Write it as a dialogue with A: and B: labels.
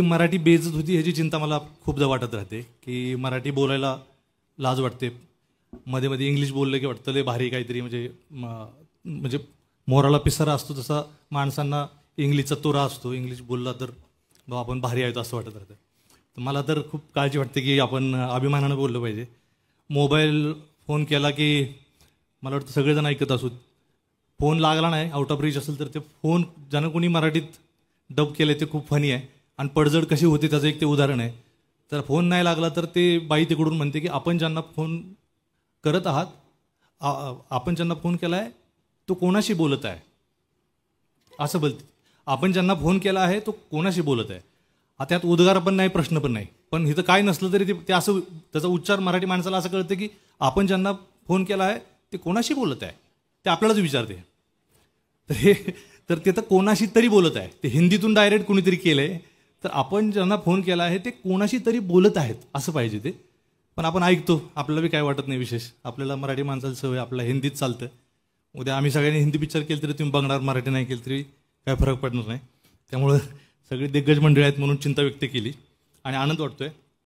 A: मराठी बेइज्जत होती ह्याची चिंता मला खूपदा वाटत राहते की मराठी बोलायला लाज वाटते. मध्ये मध्ये इंग्लिश बोललं की वाटतं लय भारी काहीतरी, म्हणजे मोराला पिसारा असतो तसा माणसांना इंग्लिशचा तोरा असतो. इंग्लिश बोलला तर बा आपण भारी आहे असं वाटत राहतं. तर मला तर खूप काळजी वाटते की आपण अभिमानानं बोललं पाहिजे. मोबाईल फोन केला की मला वाटतं सगळेजण ऐकत असू, फोन लागला नाही आउट ऑफ रीच असेल तर ते फोन ज्यानं कोणी मराठीत डब केले ते खूप फनी आहे. आणि पडझड कशी होते त्याचं एक ते उदाहरण आहे. तर फोन नाही लागला तर ते बाई तिकडून म्हणते की आपण ज्यांना फोन करत आहात, आपण ज्यांना फोन केला आहे तो कोणाशी बोलत आहे असं बोलते. आपण ज्यांना फोन केला आहे तो कोणाशी बोलत आहे. त्यात उद्गार पण नाही, प्रश्न पण नाही. पण इथं काय नसलं तरी ते असं त्याचा उच्चार मराठी माणसाला असं कळतं की आपण ज्यांना फोन केला आहे ते कोणाशी बोलत आहे ते आपल्यालाच विचारते. तर ते तर कोणाशी तरी बोलत आहे. ते हिंदीतून डायरेक्ट कोणीतरी केलं आहे. तर आपण ज्यांना फोन केला आहे ते कोणाशी तरी बोलत आहेत असं पाहिजे ते. पण आपण ऐकतो, आपल्याला बी काय वाटत नाही विशेष. आपल्याला मराठी माणसाला सवय, आपल्याला हिंदीत चालतं. उद्या आम्ही सगळ्यांनी हिंदी पिक्चर केलं तरी तुम्ही बघणार, मराठी नाही केलं तरी काय फरक पडणार नाही. त्यामुळं सगळी दिग्गज मंडळी आहेत म्हणून चिंता व्यक्त केली आणि आनंद वाटतोय.